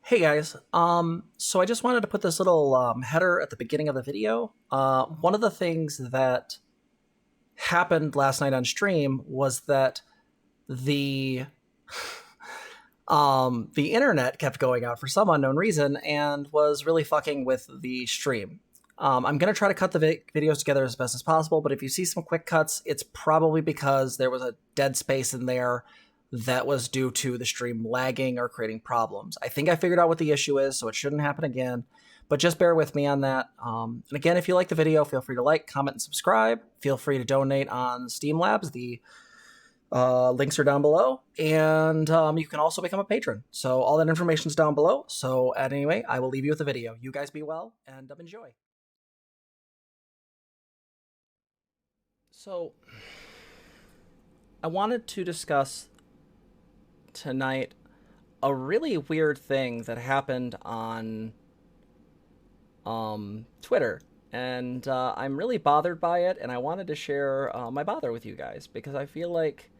Hey guys, so I just wanted to put this little header at the beginning of the video. One of the things that happened last night on stream was that the the internet kept going out for some unknown reason and was really fucking with the stream. I'm gonna try to cut the videos together as best as possible, but if you see some quick cuts, it's probably because there was a dead space in there that was due to the stream lagging or creating problems. I think I figured out what the issue is, so it shouldn't happen again. But just bear with me on that. And again, if you like the video, feel free to like, comment, and subscribe. Feel free to donate on Steam Labs. The links are down below. And you can also become a patron. So all that information is down below. So anyway, I will leave you with the video. You guys be well and enjoy. So I wanted to discuss tonight a really weird thing that happened on Twitter, and I'm really bothered by it, and I wanted to share my bother with you guys because I feel like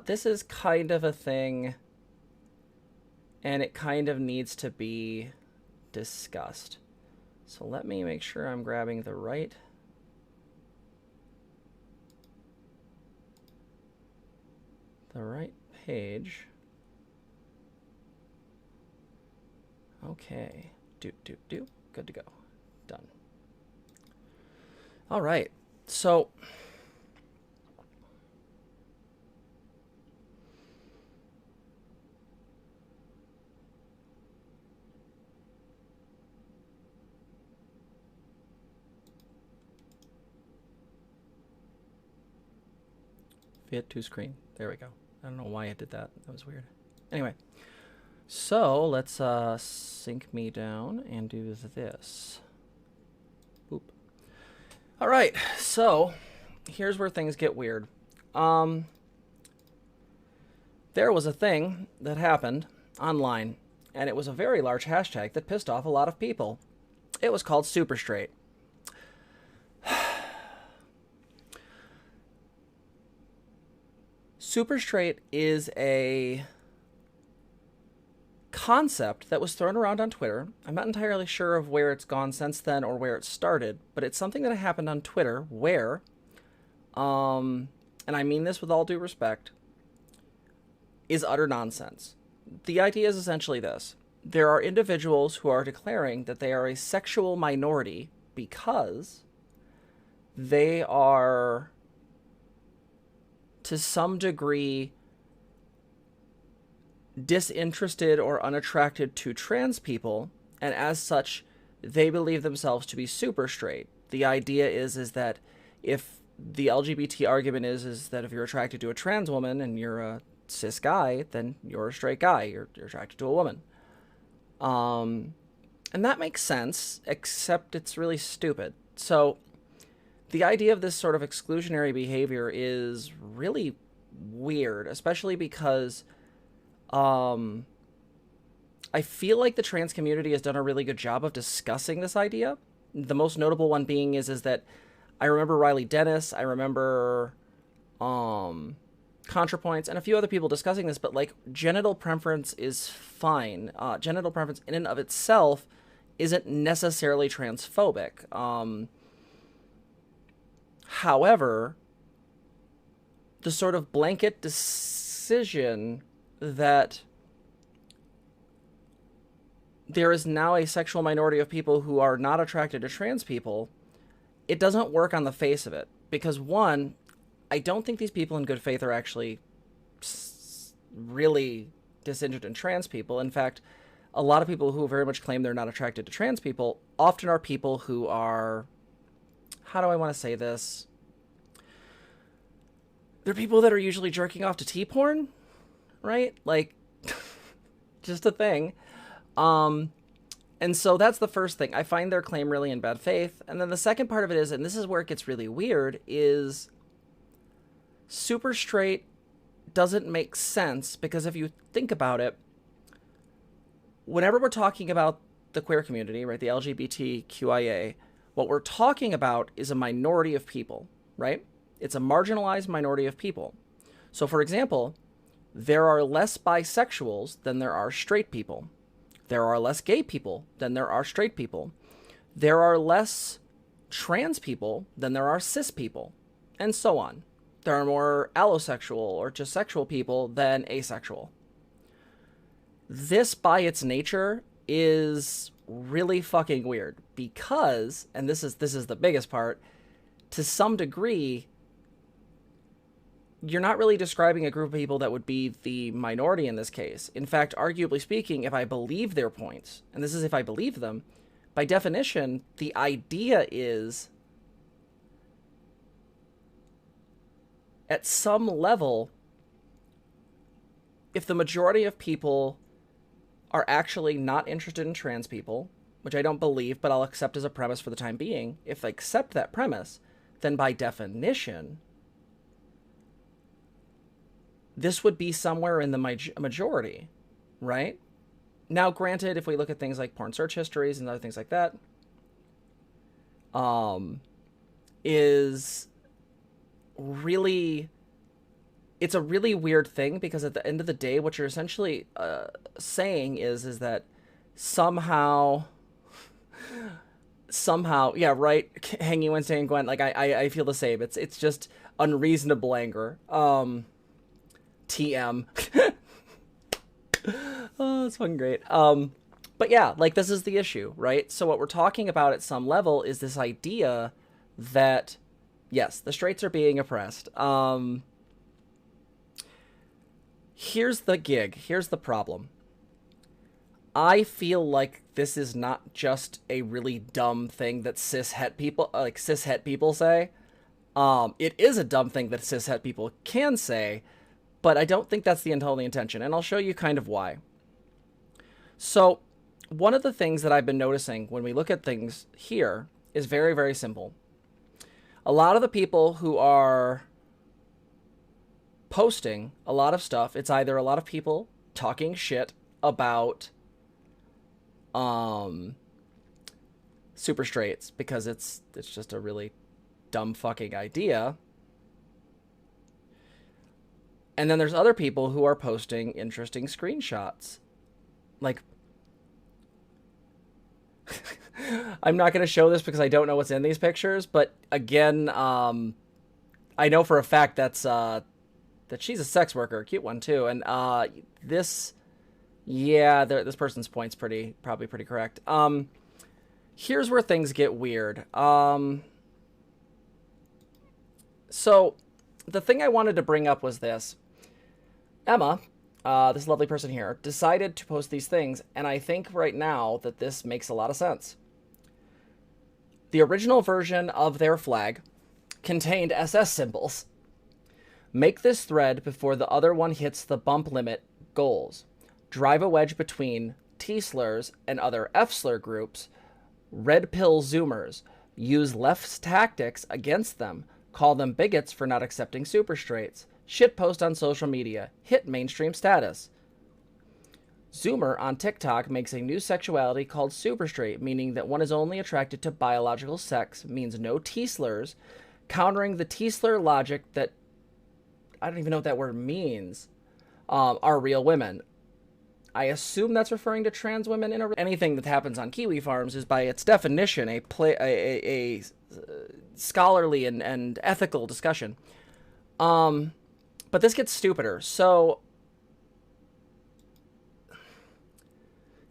this is kind of a thing and it kind of needs to be discussed. So let me make sure I'm grabbing the right page. Okay. Good to go. Done. All right. So fit to screen. There we go. I don't know why I did that. That was weird. Anyway, so let's sink me down and do this. Boop. All right, so here's where things get weird. There was a thing that happened online, and it was a very large hashtag that pissed off a lot of people. It was called Super Straight. Super straight is a concept that was thrown around on Twitter. I'm not entirely sure of where it's gone since then or where it started, but it's something that happened on Twitter where, and I mean this with all due respect, is utter nonsense. The idea is essentially this. There are individuals who are declaring that they are a sexual minority because they are, to some degree, disinterested or unattracted to trans people, and as such, they believe themselves to be super straight. The idea is that if the LGBT argument is that if you're attracted to a trans woman and you're a cis guy, then you're a straight guy. You're attracted to a woman. And that makes sense, except it's really stupid. So the idea of this sort of exclusionary behavior is really weird, especially because I feel like the trans community has done a really good job of discussing this idea. The most notable one being is that I remember Riley Dennis, I remember ContraPoints, and a few other people discussing this, but like genital preference is fine. Genital preference in and of itself isn't necessarily transphobic. However, the sort of blanket decision that there is now a sexual minority of people who are not attracted to trans people, it doesn't work on the face of it. Because one, I don't think these people in good faith are actually really disinterested in trans people. In fact, a lot of people who very much claim they're not attracted to trans people often are people who are, how do I want to say this? They're people that are usually jerking off to T-porn, right? Like, just a thing. And so that's the first thing. I find their claim really in bad faith. And then the second part of it is, and this is where it gets really weird, is super straight doesn't make sense because if you think about it, whenever we're talking about the queer community, right, the LGBTQIA, what we're talking about is a minority of people, right? It's a marginalized minority of people. So, for example, there are less bisexuals than there are straight people. There are less gay people than there are straight people. There are less trans people than there are cis people, and so on. There are more allosexual or just sexual people than asexual. This, by its nature, is really fucking weird because, and this is the biggest part, to some degree, you're not really describing a group of people that would be the minority in this case. In fact, arguably speaking, if I believe their points, and this is if I believe them, by definition, the idea is, at some level, if the majority of people are actually not interested in trans people, which I don't believe, but I'll accept as a premise for the time being, if I accept that premise, then by definition, this would be somewhere in the majority, right? Now, granted, if we look at things like porn search histories and other things like that, is really, it's a really weird thing, because at the end of the day, what you're essentially saying is that somehow, yeah, right, Hangy Wednesday and Gwen, like, I feel the same. It's just unreasonable anger. TM. Oh, that's fucking great. But yeah, like, this is the issue, right? So what we're talking about at some level is this idea that, yes, the straights are being oppressed. Here's the gig. Here's the problem. I feel like this is not just a really dumb thing that cishet people say. It is a dumb thing that cishet people can say, but I don't think that's the only intention, and I'll show you kind of why. So, one of the things that I've been noticing when we look at things here is very, very simple. A lot of the people who are posting a lot of stuff, it's either a lot of people talking shit about super straights, because it's just a really dumb fucking idea. And then there's other people who are posting interesting screenshots. Like, I'm not going to show this because I don't know what's in these pictures, but again, I know for a fact that she's a sex worker, a cute one too, and this person's point's probably pretty correct. Here's where things get weird. So the thing I wanted to bring up was this. Emma, this lovely person here, decided to post these things, and I think right now that this makes a lot of sense. The original version of their flag contained SS symbols. Make this thread before the other one hits the bump limit goals. Drive a wedge between T-slurs and other F-slur groups. Red pill Zoomers. Use left's tactics against them. Call them bigots for not accepting super straights. Shitpost on social media. Hit mainstream status. Zoomer on TikTok makes a new sexuality called super straight, meaning that one is only attracted to biological sex, means no T-slurs, countering the T-slur logic that, I don't even know what that word means, are real women. I assume that's referring to trans women in anything that happens on Kiwi farms is by its definition a scholarly and ethical discussion. But this gets stupider. So,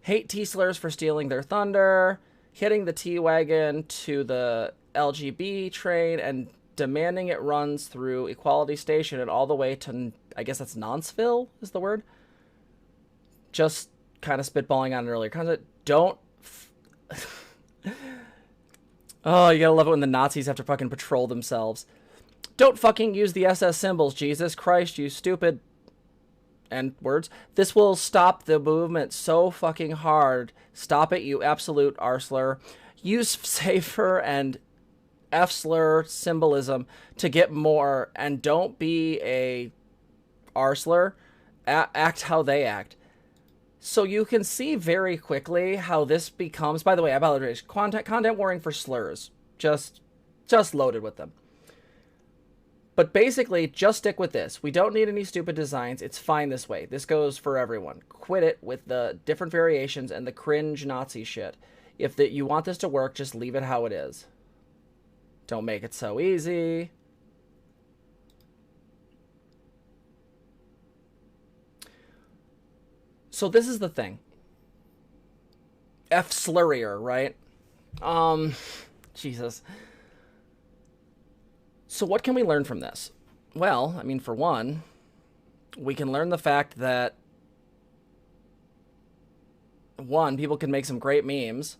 hate T-slurs for stealing their thunder, hitting the T-wagon to the LGB train, and demanding it runs through Equality Station and all the way to, I guess that's Nonsville is the word? Just kind of spitballing on an earlier concept. Don't... Oh, you gotta love it when the Nazis have to fucking patrol themselves. Don't fucking use the SS symbols, Jesus Christ, you stupid... and words. This will stop the movement so fucking hard. Stop it, you absolute R-slur. Use safer and F-slur symbolism to get more, and don't be a R-slur. Act how they act. So you can see very quickly how this becomes... By the way, I apologize. Content warning for slurs. Just loaded with them. But basically, just stick with this. We don't need any stupid designs. It's fine this way. This goes for everyone. Quit it with the different variations and the cringe Nazi shit. If you want this to work, just leave it how it is. Don't make it so easy. So this is the thing. F slurrier, right? Jesus. So what can we learn from this? Well, I mean, for one, we can learn the fact that, one, people can make some great memes.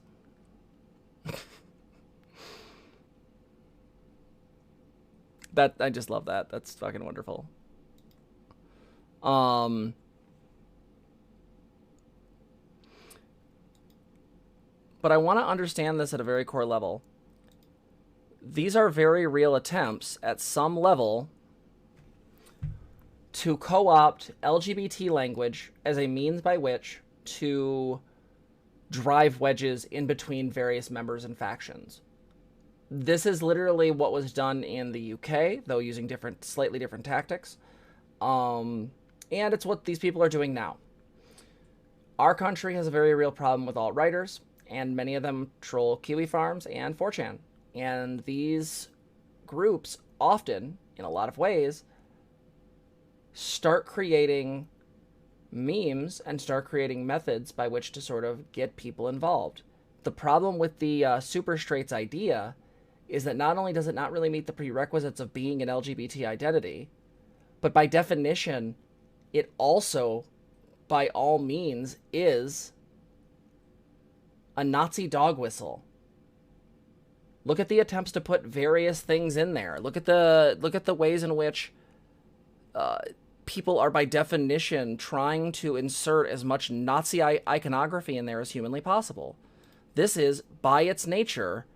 I just love that. That's fucking wonderful. But I want to understand this at a very core level. These are very real attempts at some level to co-opt LGBT language as a means by which to drive wedges in between various members and factions. This is literally what was done in the UK, though using slightly different tactics. And it's what these people are doing now. Our country has a very real problem with alt-righters, and many of them troll Kiwi Farms and 4chan. And these groups often, in a lot of ways, start creating memes and start creating methods by which to sort of get people involved. The problem with the super straights idea is that not only does it not really meet the prerequisites of being an LGBT identity, but by definition, it also, by all means, is a Nazi dog whistle. Look at the attempts to put various things in there. Look at the ways in which people are, by definition, trying to insert as much Nazi iconography in there as humanly possible. This is, by its nature,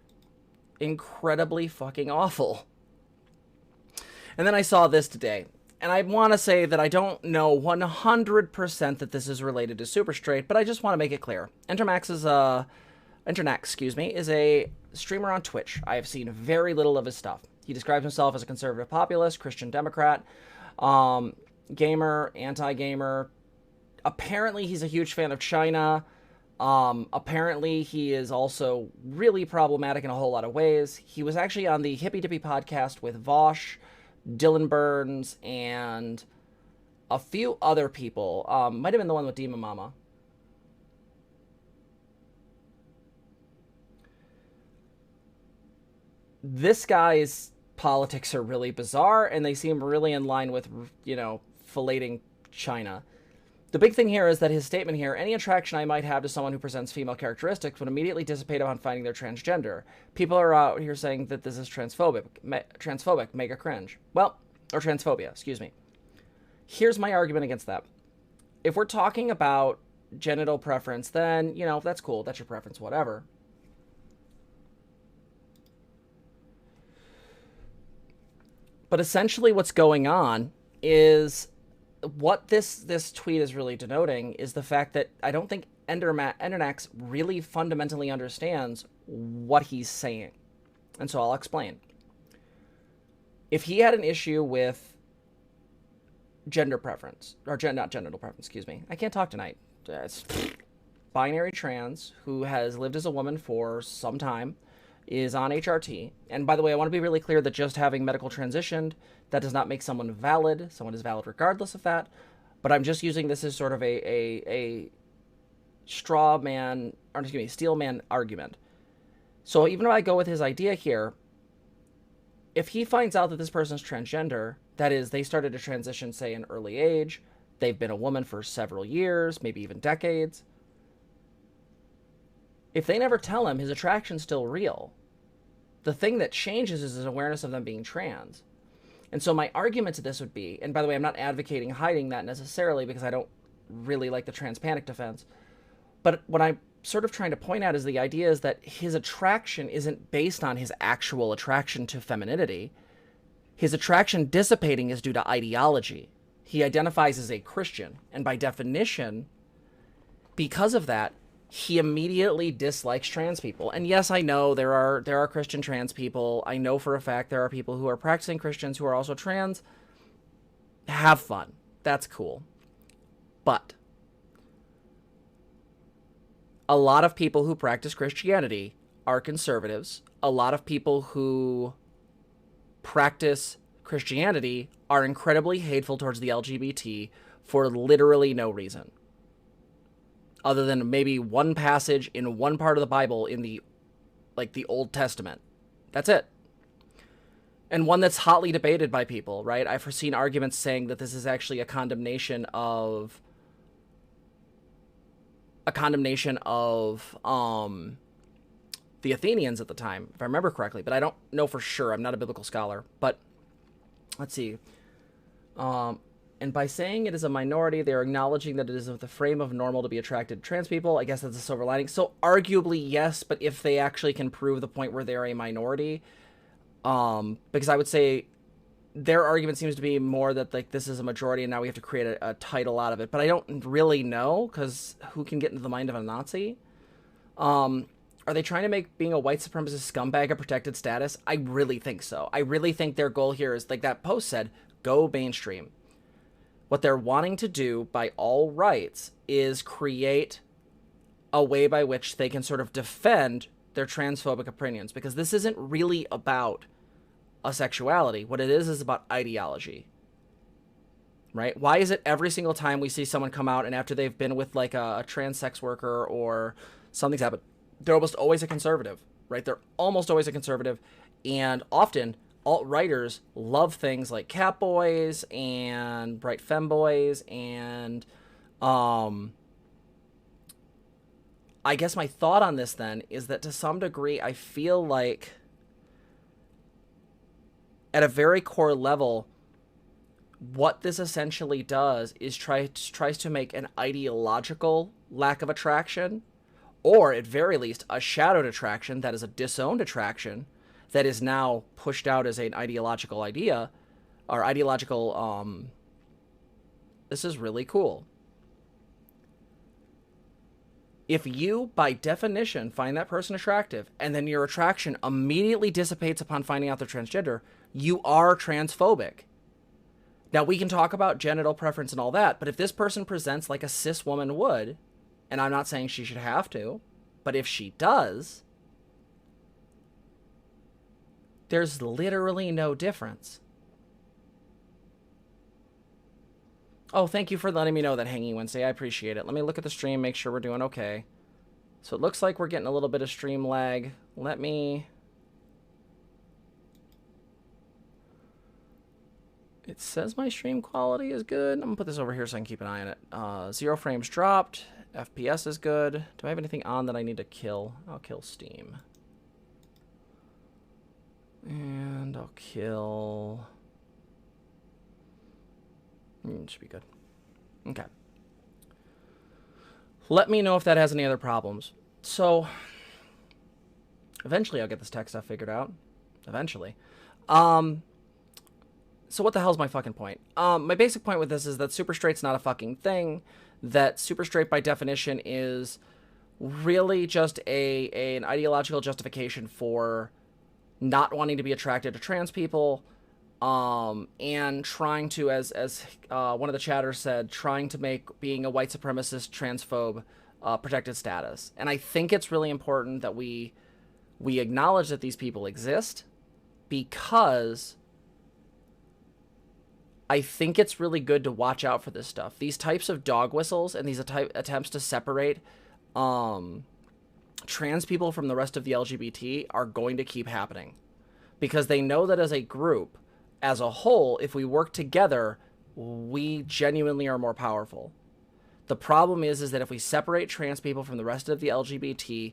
incredibly fucking awful. And then I saw this today, and I want to say that I don't know 100% that this is related to Super Straight, but I just want to make it clear. Internax is a streamer on Twitch. I have seen very little of his stuff. He describes himself as a conservative populist, Christian Democrat, gamer, anti-gamer. Apparently, he's a huge fan of China. Apparently, he is also really problematic in a whole lot of ways. He was actually on the Hippie Dippy podcast with Vosh, Dylan Burns, and a few other people. Might have been the one with Dima Mama. This guy's politics are really bizarre, and they seem really in line with, filleting China. The big thing here is that his statement here, any attraction I might have to someone who presents female characteristics would immediately dissipate upon finding they're transgender. People are out here saying that this is transphobic, mega cringe. Well, or transphobia, excuse me. Here's my argument against that. If we're talking about genital preference, then, that's cool. That's your preference, whatever. But essentially what's going on is, what this tweet is really denoting is the fact that I don't think Endernax really fundamentally understands what he's saying. And so I'll explain. If he had an issue with gender preference, or not genital preference, excuse me. I can't talk tonight. It's binary trans who has lived as a woman for some time, is on HRT. And by the way, I want to be really clear that just having medical transitioned, that does not make someone valid. Someone is valid regardless of that. But I'm just using this as sort of a straw man, or excuse me, steel man argument. So even if I go with his idea here, if he finds out that this person's transgender, that is, they started to transition, say, in early age, they've been a woman for several years, maybe even decades, if they never tell him, his attraction's still real. The thing that changes is his awareness of them being trans. And so my argument to this would be, and by the way, I'm not advocating hiding that necessarily because I don't really like the trans panic defense, but what I'm sort of trying to point out is the idea is that his attraction isn't based on his actual attraction to femininity. His attraction dissipating is due to ideology. He identifies as a Christian, and by definition, because of that, he immediately dislikes trans people. And yes, I know there are Christian trans people. I know for a fact there are people who are practicing Christians who are also trans. Have fun. That's cool. But a lot of people who practice Christianity are conservatives. A lot of people who practice Christianity are incredibly hateful towards the LGBT for literally no reason, other than maybe one passage in one part of the Bible in the Old Testament. That's it. And one that's hotly debated by people, right? I've seen arguments saying that this is actually a condemnation of the Athenians at the time, if I remember correctly, but I don't know for sure. I'm not a biblical scholar. But let's see. And by saying it is a minority, they're acknowledging that it is the frame of normal to be attracted to trans people. I guess that's a silver lining. So arguably, yes, but if they actually can prove the point where they're a minority, because I would say their argument seems to be more that like this is a majority and now we have to create a title out of it. But I don't really know, because who can get into the mind of a Nazi? Are they trying to make being a white supremacist scumbag a protected status? I really think so. I really think their goal here is, like that post said, go mainstream. What they're wanting to do, by all rights, is create a way by which they can sort of defend their transphobic opinions, because this isn't really about a sexuality. What it is about ideology, right? Why is it every single time we see someone come out and after they've been with like a trans sex worker or something's happened, they're almost always a conservative, right? They're almost always a conservative, and often alt-writers love things like Catboys and Bright Femboys, and I guess my thought on this then is that to some degree I feel like at a very core level what this essentially does is tries to make an ideological lack of attraction, or at very least a shadowed attraction that is a disowned attraction that is now pushed out as an ideological idea, or ideological, this is really cool. If you, by definition, find that person attractive, and then your attraction immediately dissipates upon finding out they're transgender, you are transphobic. Now, we can talk about genital preference and all that, but if this person presents like a cis woman would, and I'm not saying she should have to, but if she does, there's literally no difference. Oh, thank you for letting me know that, Hanging Wednesday. I appreciate it. Let me look at the stream, make sure we're doing okay. So it looks like we're getting a little bit of stream lag. Let me... It says my stream quality is good. I'm going to put this over here so I can keep an eye on it. 0 frames dropped. FPS is good. Do I have anything on that I need to kill? I'll kill Steam. And I'll kill... should be good. Okay. Let me know if that has any other problems. So, eventually I'll get this tech stuff figured out. Eventually. So what the hell's my fucking point? My basic point with this is that super straight's not a fucking thing. That super straight by definition is really just an ideological justification for not wanting to be attracted to trans people, and trying to, as one of the chatters said, trying to make being a white supremacist transphobe protected status. And I think it's really important that we acknowledge that these people exist, because I think it's really good to watch out for this stuff. These types of dog whistles and these attempts to separate trans people from the rest of the LGBT are going to keep happening, because they know that as a group, as a whole, if we work together, we genuinely are more powerful. The problem is that if we separate trans people from the rest of the LGBT,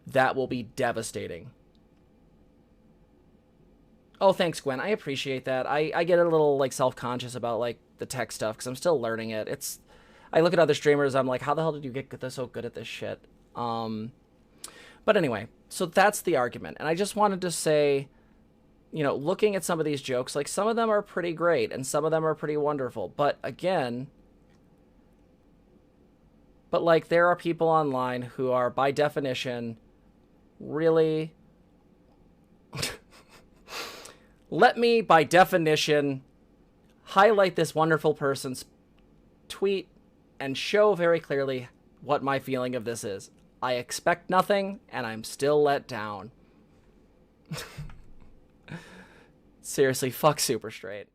that will be devastating. Oh, thanks, Gwen. I appreciate that. I get a little like self-conscious about like the tech stuff because I'm still learning it. I look at other streamers, I'm like, how the hell did you get so good at this shit? But anyway, so that's the argument. And I just wanted to say, you know, looking at some of these jokes, like some of them are pretty great and some of them are pretty wonderful. But again, But, like, there are people online who are, by definition, really... Let me, by definition, highlight this wonderful person's tweet and show very clearly what my feeling of this is. I expect nothing, and I'm still let down. Seriously, fuck Super Straight.